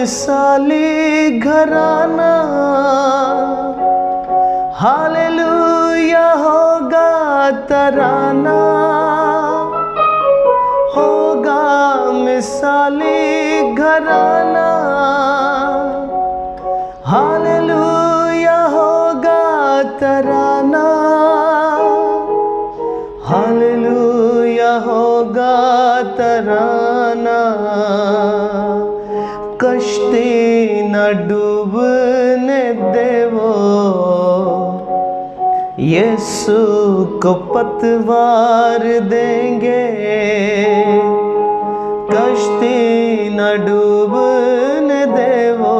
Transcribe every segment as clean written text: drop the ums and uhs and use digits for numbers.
मिसाली घराना, हालेलुया होगा तराना, होगा मिसाली घराना, हालेलुया होगा तराना, हालेलुया होगा तराना। कश्ती न डूबने देवो, यीशु को पतवार देंगे। कश्ती न डूबने देवो,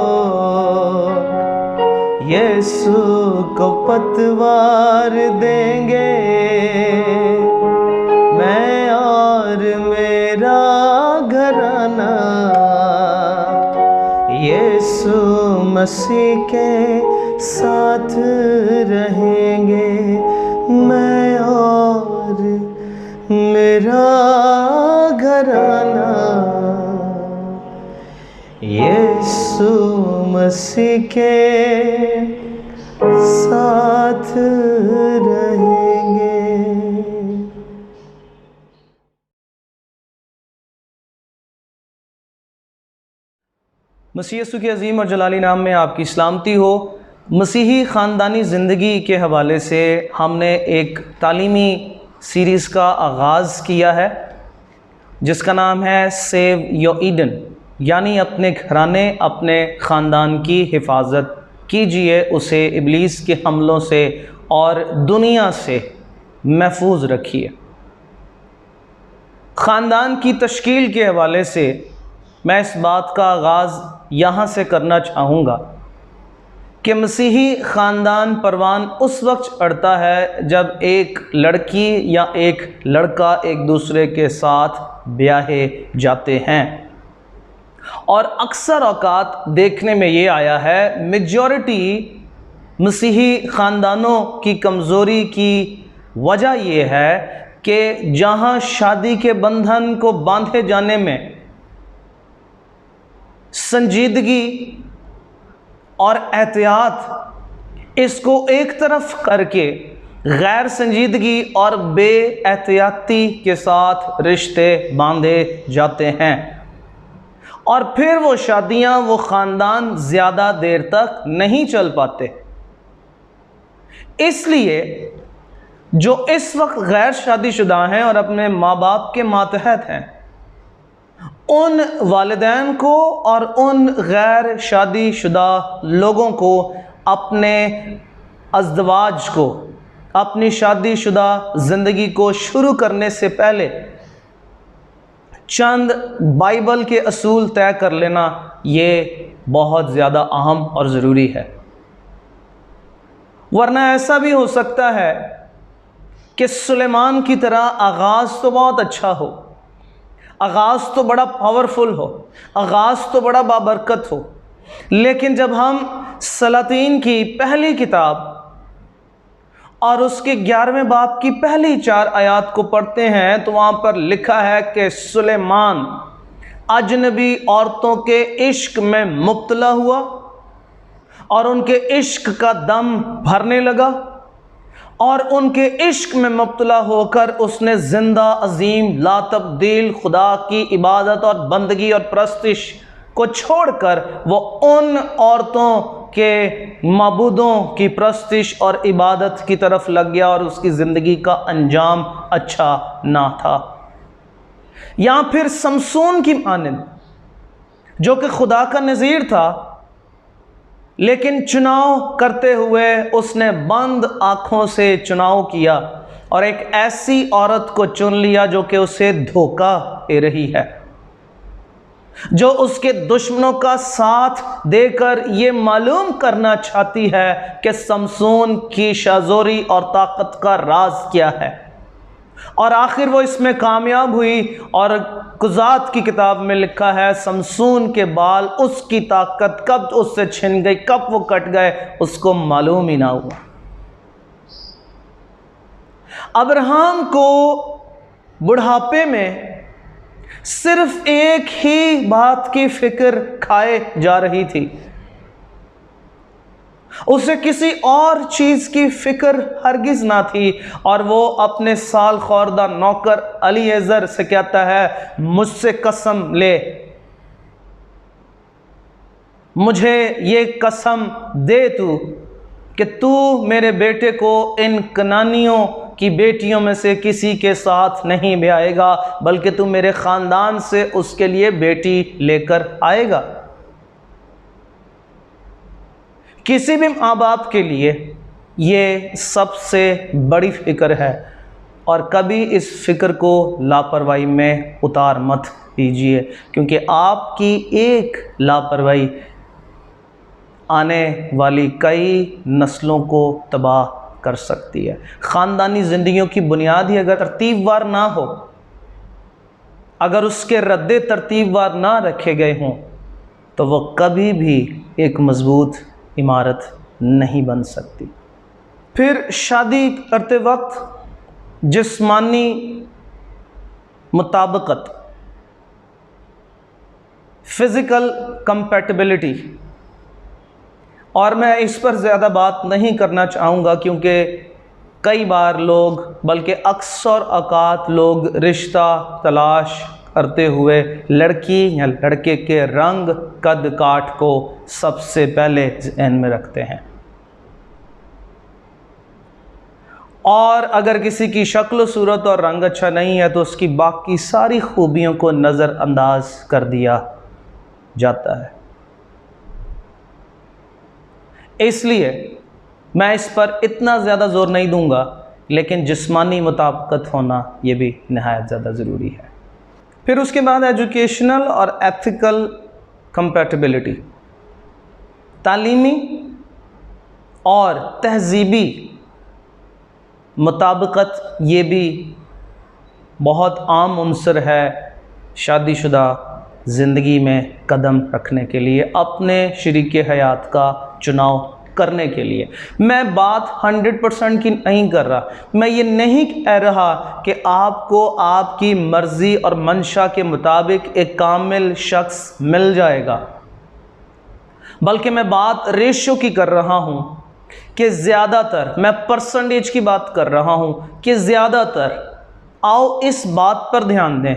यीशु को पतवार देंगे। मैं और मेरा घराना यीशु मसीह के साथ रहेंगे। मैं और मेरा घराना यीशु मसीह के साथ रहेंगे। मसीह यीशु के अजीम और जलाली नाम में आपकी सलामती हो। मसीही ख़ानदानी ज़िंदगी के हवाले से हमने एक तालीमी सीरीज़ का आगाज़ किया है जिसका नाम है सेव योर ईडन, यानी अपने घराने, अपने ख़ानदान की हिफाजत कीजिए, उसे इब्लीस के हमलों से और दुनिया से महफूज रखिए। ख़ानदान की तश्कील के हवाले से मैं इस बात का आगाज़ यहाँ से करना चाहूँगा कि मसीही ख़ानदान परवान उस वक्त अड़ता है जब एक लड़की या एक लड़का एक दूसरे के साथ ब्याहे जाते हैं। और अक्सर औकात देखने में ये आया है, मेजॉरिटी मसीही ख़ानदानों की कमज़ोरी की वजह ये है कि जहाँ शादी के बंधन को बांधे जाने में संजीदगी और एहतियात, इसको एक तरफ करके गैर संजीदगी और बेएहतियाती के साथ रिश्ते बांधे जाते हैं और फिर वो शादियां, वो ख़ानदान ज़्यादा देर तक नहीं चल पाते। इसलिए जो इस वक्त गैर शादीशुदा हैं और अपने माँ बाप के मातहत हैं, उन वालिदैन को और उन गैर शादीशुदा लोगों को अपने अज़दवाज को, अपनी शादीशुदा ज़िंदगी को शुरू करने से पहले चंद बाइबल के असूल तय कर लेना ये बहुत ज़्यादा अहम और ज़रूरी है। वरना ऐसा भी हो सकता है कि सुलेमान की तरह आगाज़ तो बहुत अच्छा हो, आगाज़ तो बड़ा पावरफुल हो, आगाज़ तो बड़ा बाबरकत हो, लेकिन जब हम सलातीन की पहली किताब और उसके 11वें बाब की पहली 4 आयात को पढ़ते हैं तो वहाँ पर लिखा है कि सुलेमान अजनबी औरतों के इश्क में मुब्तला हुआ और उनके इश्क का दम भरने लगा और उनके इश्क में मुब्तला होकर उसने जिंदा अजीम लातब्दील खुदा की इबादत और बंदगी और परस्तिश को छोड़कर वो उन औरतों के मबूदों की परस्तिश और इबादत की तरफ लग गया और उसकी ज़िंदगी का अंजाम अच्छा ना था। या फिर समसून की मानिंद, जो कि खुदा का नज़ीर था, लेकिन चुनाव करते हुए उसने बंद आँखों से चुनाव किया और एक ऐसी औरत को चुन लिया जो कि उसे धोखा दे रही है, जो उसके दुश्मनों का साथ देकर ये मालूम करना चाहती है कि समसून की शाज़ोरी और ताकत का राज क्या है। और आखिर वो इसमें कामयाब हुई और कुज़ात की किताब में लिखा है समसून के बाल, उसकी ताकत कब उससे छिन गई, कब वो कट गए, उसको मालूम ही ना हुआ। अब्राहम को बुढ़ापे में सिर्फ एक ही बात की फिक्र खाए जा रही थी, उसे किसी और चीज की फिक्र हरगिज ना थी। और वो अपने साल खोरदा नौकर अलीएज़र से कहता है, मुझसे कसम ले, मुझे ये कसम दे तू कि तू मेरे बेटे को इन कनानियों की बेटियों में से किसी के साथ नहीं ब्याएगा, बल्कि तू मेरे ख़ानदान से उसके लिए बेटी लेकर आएगा। किसी भी माँ बाप के लिए ये सबसे बड़ी फ़िक्र है, और कभी इस फ़िक्र को लापरवाही में उतार मत दीजिए, क्योंकि आपकी एक लापरवाही आने वाली कई नस्लों को तबाह कर सकती है। ख़ानदानी ज़िंदगियों की बुनियाद ही अगर तरतीबवार ना हो, अगर उसके रद्दे तरतीबवार ना रखे गए हों, तो वो कभी भी एक मज़बूत इमारत नहीं बन सकती। फिर शादी करते वक्त जिस्मानी मुताबिकत, फ़िज़िकल कंपैटिबिलिटी, और मैं इस पर ज़्यादा बात नहीं करना चाहूँगा, क्योंकि कई बार लोग, बल्कि अक्सर औक़ात लोग रिश्ता तलाश करते हुए लड़की या लड़के के रंग कद काठ को सबसे पहले ज़हन में रखते हैं, और अगर किसी की शक्ल सूरत और रंग अच्छा नहीं है तो उसकी बाकी सारी खूबियों को नज़रअंदाज कर दिया जाता है। इसलिए मैं इस पर इतना ज़्यादा ज़ोर नहीं दूंगा, लेकिन जिस्मानी मुताबिकत होना ये भी नहायत ज़्यादा ज़रूरी है। फिर उसके बाद एजुकेशनल और एथिकल कंपैटिबिलिटी, तालीमी और तहज़ीबी मुताबिकत, ये भी बहुत आम उन्सर है शादीशुदा ज़िंदगी में कदम रखने के लिए, अपने शरीके हयात का चुनाव करने के लिए। मैं बात 100% की नहीं कर रहा, मैं ये नहीं कह रहा कि आपको आपकी मर्ज़ी और मंशा के मुताबिक एक कामिल शख्स मिल जाएगा, बल्कि मैं बात रेशो की कर रहा हूँ कि ज़्यादातर, मैं परसेंटेज की बात कर रहा हूँ कि ज़्यादातर, आओ इस बात पर ध्यान दें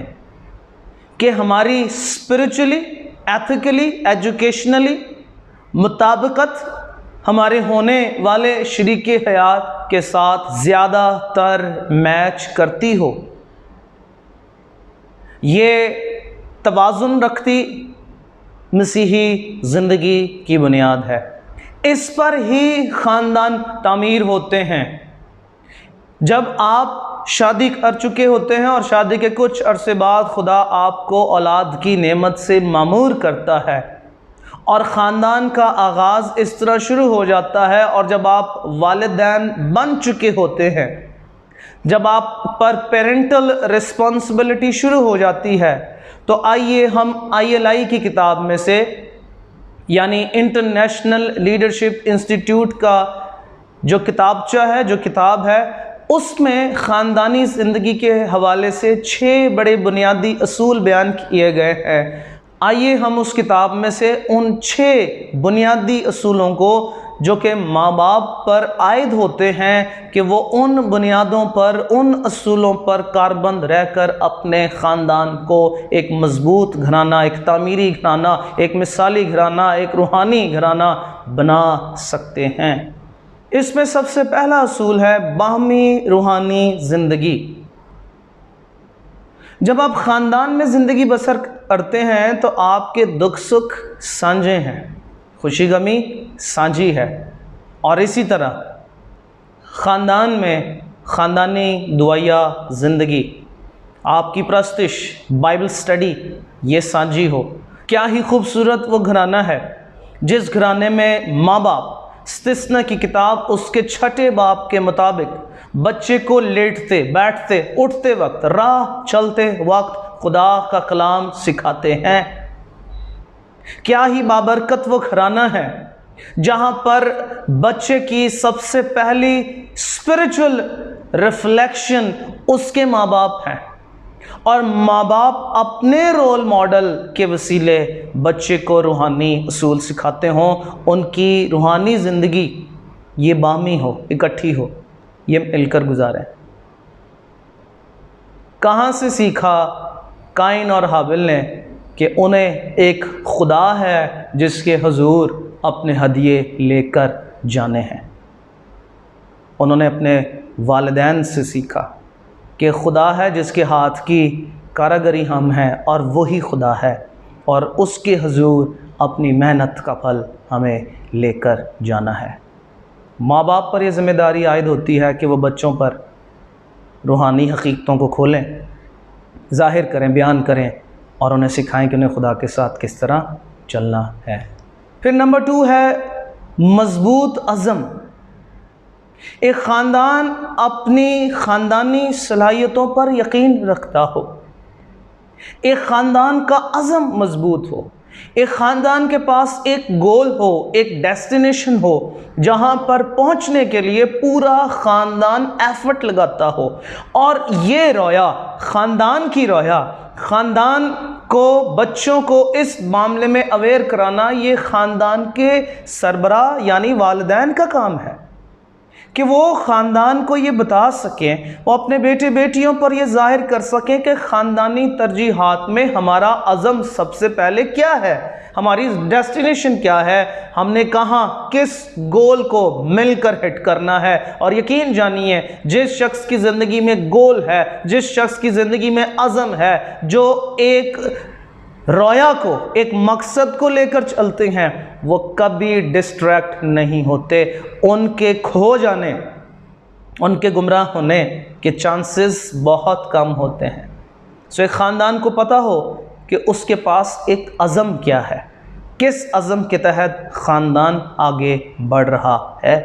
कि हमारी स्पिरिचुअली, एथिकली, एजुकेशनली मुताबिकत हमारे होने वाले शरीके हयात के साथ ज़्यादातर मैच करती हो। ये तवाज़ुन रखती मसीही ज़िंदगी की बुनियाद है। इस पर ही ख़ानदान तामीर होते हैं। जब आप शादी कर चुके होते हैं और शादी के कुछ अरसे बाद खुदा आपको औलाद की नेमत से मामूर करता है और ख़ानदान का आगाज़ इस तरह शुरू हो जाता है, और जब आप वालिदैन बन चुके होते हैं, जब आप पर पेरेंटल रिस्पॉन्सिबिलिटी शुरू हो जाती है, तो आइए हम ILI की किताब में से, यानी इंटरनेशनल लीडरशिप इंस्टीट्यूट का जो किताबचा है, जो किताब है, उसमें ख़ानदानी ज़िंदगी के हवाले से 6 बड़े बुनियादी असूल बयान किए गए हैं। आइए हम उस किताब में से उन 6 बुनियादी असूलों को, जो कि माँ बाप पर आयद होते हैं, कि वो उन बुनियादों पर, उन असूलों पर कारबंद रहकर अपने ख़ानदान को एक मज़बूत घराना, एक तामीरी घराना, एक मिसाली घराना, एक रूहानी घराना बना सकते हैं। इसमें सबसे पहला असूल है बाहमी रूहानी ज़िंदगी। जब आप ख़ानदान में ज़िंदगी बसर करते हैं तो आपके दुख सुख साझे हैं, खुशी गमी साझी है, और इसी तरह ख़ानदान में ख़ानदानी दुआया ज़िंदगी, आपकी प्रस्तिश, बाइबल स्टडी, ये साझी हो। क्या ही खूबसूरत वो घराना है जिस घराने में माँ बाप, इस्तिस्ना की किताब उसके 6 बाब के मुताबिक, बच्चे को लेटते, बैठते, उठते वक्त, राह चलते वक्त खुदा का कलाम सिखाते हैं। क्या ही बाबरकत वो घराना है जहाँ पर बच्चे की सबसे पहली स्पिरिचुअल रिफ्लेक्शन उसके माँ बाप हैं। और माँ बाप अपने रोल मॉडल के वसीले बच्चे को रूहानी असूल सिखाते हों, उनकी रूहानी ज़िंदगी ये बामी हो, इकट्ठी हो, ये मिलकर गुजारें। कहाँ से सीखा काइन और हाबिल ने कि उन्हें एक खुदा है जिसके हुजूर अपने हदिये लेकर जाने हैं। उन्होंने अपने वालिदैन से सीखा कि खुदा है जिसके हाथ की कारागरी हम हैं और वही खुदा है, और उसके हुजूर अपनी मेहनत का फल हमें लेकर जाना है। माँ बाप पर यह ज़िम्मेदारी आयद होती है कि वो बच्चों पर रूहानी हकीकतों को खोलें, ज़ाहिर करें, बयान करें और उन्हें सिखाएं कि उन्हें खुदा के साथ किस तरह चलना है। फिर नंबर 2 है मज़बूत अज़म। एक ख़ानदान अपनी ख़ानदानी सलाहियतों पर यकीन रखता हो, एक ख़ानदान का अज़म मज़बूत हो, एक ख़ानदान के पास एक गोल हो, एक डेस्टिनेशन हो जहाँ पर पहुँचने के लिए पूरा ख़ानदान एफर्ट लगाता हो। और ये रोया ख़ानदान की रोया, ख़ानदान को, बच्चों को इस मामले में अवेयर कराना, ये ख़ानदान के सरबराह यानी वालिदैन का काम है कि वो ख़ानदान को ये बता सकें, वो अपने बेटे बेटियों पर ये ज़ाहिर कर सकें कि ख़ानदानी तरजीहात में हमारा अज़म सबसे पहले क्या है, हमारी डेस्टिनेशन क्या है, हमने कहाँ किस गोल को मिलकर हिट करना है। और यकीन जानिए, जिस शख्स की ज़िंदगी में गोल है, जिस शख्स की ज़िंदगी में अज़म है, जो एक रोया को, एक मकसद को लेकर चलते हैं, वो कभी डिस्ट्रैक्ट नहीं होते। उनके खो जाने, उनके गुमराह होने के चांसेस बहुत कम होते हैं। सो एक ख़ानदान को पता हो कि उसके पास एक अज़म क्या है, किस अज़म के तहत ख़ानदान आगे बढ़ रहा है।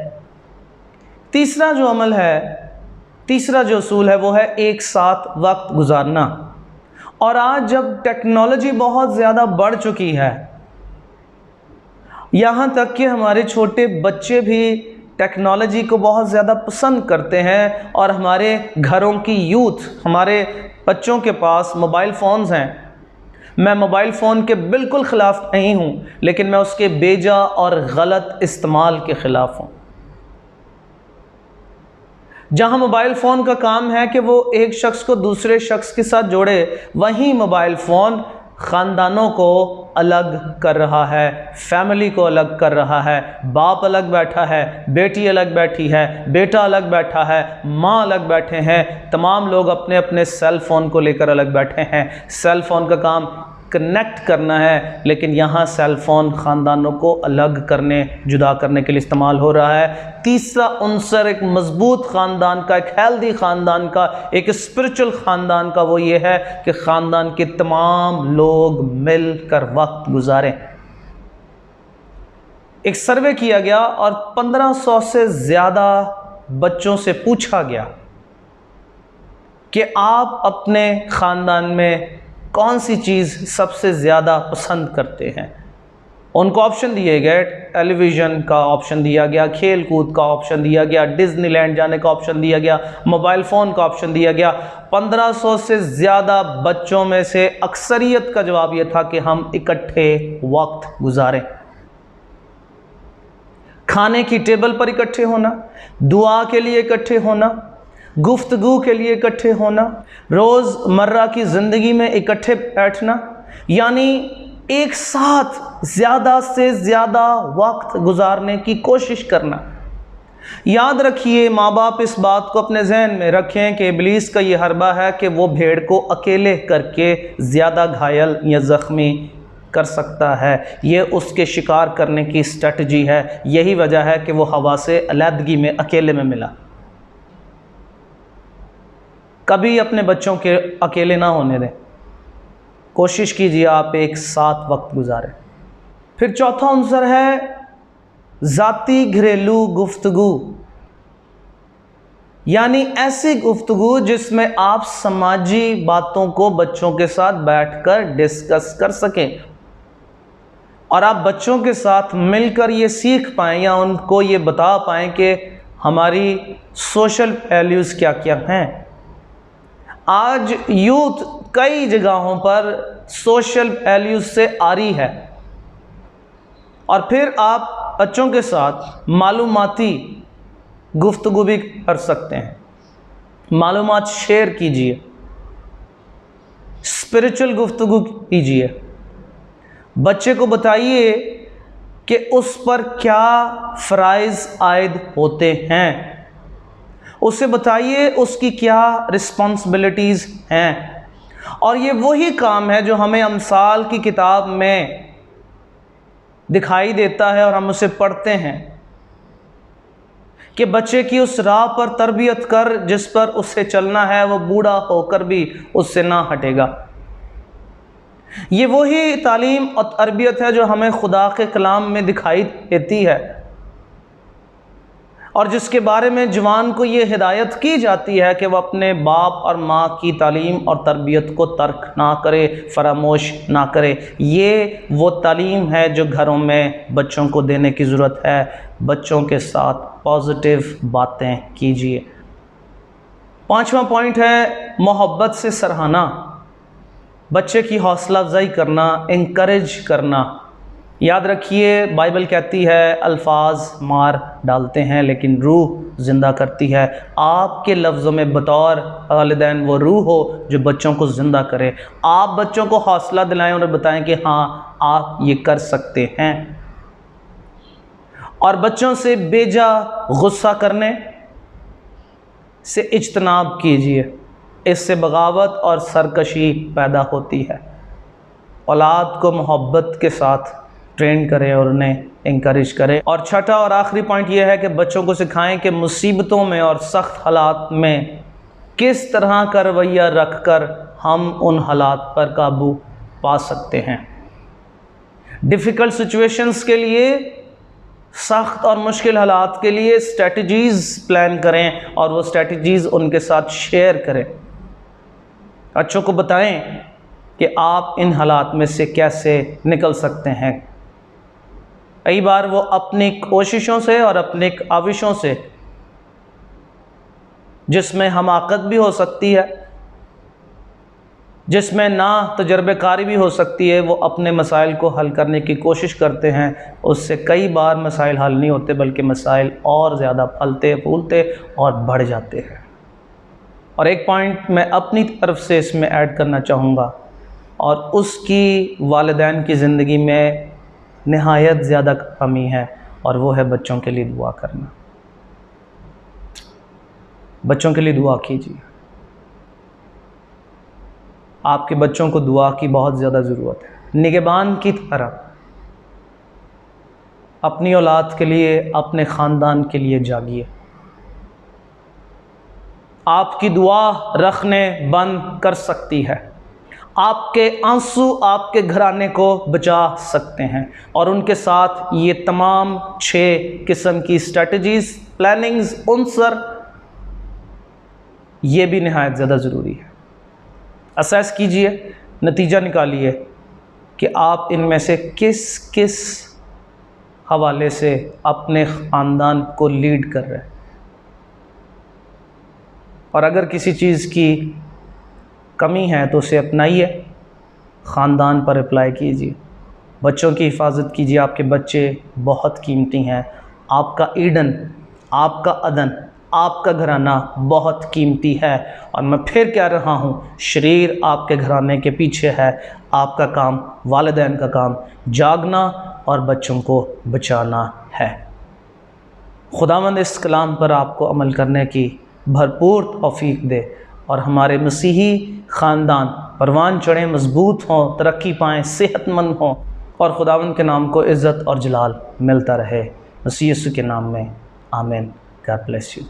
तीसरा जो अमल है, तीसरा जो उसूल है, वो है एक साथ वक्त गुजारना। और आज जब टेक्नोलॉजी बहुत ज़्यादा बढ़ चुकी है, यहाँ तक कि हमारे छोटे बच्चे भी टेक्नोलॉजी को बहुत ज़्यादा पसंद करते हैं, और हमारे घरों की यूथ, हमारे बच्चों के पास मोबाइल फ़ोन्स हैं। मैं मोबाइल फ़ोन के बिल्कुल ख़िलाफ़ नहीं हूँ, लेकिन मैं उसके बेजा और गलत इस्तेमाल के ख़िलाफ़ हूँ। जहाँ मोबाइल फ़ोन का काम है कि वो एक शख्स को दूसरे शख्स के साथ जोड़े, वहीं मोबाइल फ़ोन ख़ानदानों को अलग कर रहा है, फैमिली को अलग कर रहा है। बाप अलग बैठा है, बेटी अलग बैठी है, बेटा अलग बैठा है, माँ अलग बैठे हैं, तमाम लोग अपने अपने सेल फ़ोन को लेकर अलग बैठे हैं। सेल फ़ोन का काम कनेक्ट करना है, लेकिन यहाँ सेल फ़ोन ख़ानदानों को अलग करने, जुदा करने के लिए इस्तेमाल हो रहा है। तीसरा उन्सर एक मज़बूत ख़ानदान का, एक हेल्दी ख़ानदान का, एक स्पिरिचुअल ख़ानदान का, वो ये है कि ख़ानदान के तमाम लोग मिलकर वक्त गुजारें। एक सर्वे किया गया और 1500 से ज़्यादा बच्चों से पूछा गया कि आप अपने ख़ानदान में कौन सी चीज़ सबसे ज़्यादा पसंद करते हैं। उनको ऑप्शन दिए गए, टेलीविज़न का ऑप्शन दिया गया, खेल कूद का ऑप्शन दिया गया, डिज़नीलैंड जाने का ऑप्शन दिया गया, मोबाइल फ़ोन का ऑप्शन दिया गया। 1500 से ज़्यादा बच्चों में से अक्सरियत का जवाब यह था कि हम इकट्ठे वक्त गुजारें। खाने की टेबल पर इकट्ठे होना, दुआ के लिए इकट्ठे होना, गुफ्तगू के लिए इकट्ठे होना, रोज़मर्रा की ज़िंदगी में इकट्ठे बैठना, यानी एक साथ ज़्यादा से ज़्यादा वक्त गुजारने की कोशिश करना। याद रखिए, माँ बाप इस बात को अपने जहन में रखें कि इब्लीस का ये हरबा है कि वो भेड़ को अकेले करके ज़्यादा घायल या ज़ख्मी कर सकता है। ये उसके शिकार करने की स्ट्रेटजी है। यही वजह है कि वो हवा से अलहदगी में, अकेले में मिला। कभी अपने बच्चों के अकेले ना होने दें, कोशिश कीजिए आप एक साथ वक्त गुजारें। फिर चौथा अंसर है ज़ाती घरेलू गुफ्तगू, यानी ऐसी गुफ्तगू जिसमें आप समाजी बातों को बच्चों के साथ बैठकर डिस्कस कर सकें और आप बच्चों के साथ मिलकर ये सीख पाएँ या उनको ये बता पाएँ कि हमारी सोशल वैल्यूज़ क्या क्या हैं। आज यूथ कई जगहों पर सोशल वैल्यूज से आरी है, और फिर आप बच्चों के साथ मालूमाती गुफ्तगू भी कर सकते हैं। मालूमात शेयर कीजिए, स्पिरिचुअल गुफ्तगू कीजिए। बच्चे को बताइए कि उस पर क्या फ़राइज़ आयद होते हैं, उसे बताइए उसकी क्या रिस्पॉन्सिबिलिटीज़ हैं। और ये वही काम है जो हमें अमसाल की किताब में दिखाई देता है और हम उसे पढ़ते हैं कि बच्चे की उस राह पर तरबियत कर जिस पर उसे चलना है, वो बूढ़ा होकर भी उससे ना हटेगा। ये वही तालीम और तरबियत है जो हमें खुदा के कलाम में दिखाई देती है, और जिसके बारे में जवान को ये हिदायत की जाती है कि वह अपने बाप और माँ की तालीम और तरबियत को तर्क ना करे, फरामोश ना करे। ये वो तालीम है जो घरों में बच्चों को देने की ज़रूरत है। बच्चों के साथ पॉजिटिव बातें कीजिए। 5वां पॉइंट है मोहब्बत से सराहना, बच्चे की हौसला अफजाई करना, इंकरेज करना। याद रखिए, बाइबल कहती है अल्फाज मार डालते हैं लेकिन रूह ज़िंदा करती है। आपके लफ्ज़ों में बतौर वालिदैन वो रूह हो जो बच्चों को ज़िंदा करे। आप बच्चों को हौसला दिलाएं और बताएं कि हाँ आप ये कर सकते हैं। और बच्चों से बेजा गुस्सा करने से इज्तनाब कीजिए, इससे बगावत और सरकशी पैदा होती है। औलाद को मोहब्बत के साथ ट्रेन करें और उन्हें इंकरेज करें। और छठा और आखिरी पॉइंट यह है कि बच्चों को सिखाएं कि मुसीबतों में और सख्त हालात में किस तरह का रवैया रख कर हम उन हालात पर काबू पा सकते हैं। डिफ़िकल्ट सिचुएशंस के लिए, सख्त और मुश्किल हालात के लिए स्ट्रेटजीज़ प्लान करें और वो स्ट्रेटजीज़ उनके साथ शेयर करें। बच्चों को बताएं कि आप इन हालात में से कैसे निकल सकते हैं। कई बार वो अपनी कोशिशों से और अपने काविशों से, जिसमें हमाकत भी हो सकती है, जिसमें ना तजर्बेकारी भी हो सकती है, वो अपने मसाइल को हल करने की कोशिश करते हैं। उससे कई बार मसाइल हल नहीं होते बल्कि मसाइल और ज़्यादा फलते फूलते और बढ़ जाते हैं। और एक पॉइंट मैं अपनी तरफ से इसमें ऐड करना चाहूँगा, और उसकी वालिदैन की ज़िंदगी में नहायत ज़्यादा कमी है, और वो है बच्चों के लिए दुआ करना। बच्चों के लिए दुआ कीजिए। आपके बच्चों को दुआ की बहुत ज़्यादा ज़रूरत है। निगहबान की तरह अपनी औलाद के लिए, अपने ख़ानदान के लिए जागिए। आपकी दुआ रखने बंद कर सकती है। आपके आंसू आपके घराने को बचा सकते हैं। और उनके साथ ये तमाम 6 किस्म की स्ट्रेटजीज़, प्लानिंग्स, उनसर, ये भी नहायत ज़्यादा ज़रूरी है। असेस कीजिए, नतीजा निकालिए कि आप इनमें से किस किस हवाले से अपने ख़ानदान को लीड कर रहे हैं। और अगर किसी चीज़ की कमी है तो उसे अपनाइए, ख़ानदान पर अप्लाई कीजिए। बच्चों की हिफाजत कीजिए। आपके बच्चे बहुत कीमती हैं। आपका ईडन, आपका अदन, आपका घराना बहुत कीमती है। और मैं फिर कह रहा हूँ, शरीर आपके घराने के पीछे है। आपका काम, वालिदैन का काम जागना और बच्चों को बचाना है। खुदावंद इस कलाम पर आपको अमल करने की भरपूर तौफीक दे और हमारे मसीही ख़ानदान परवान चढ़ें, मजबूत हों, तरक्की पाएँ, सेहतमंद हों और खुदावंद के नाम को इज़्ज़त और जलाल मिलता रहे। मसीह यीशु के नाम में आमीन। God bless you.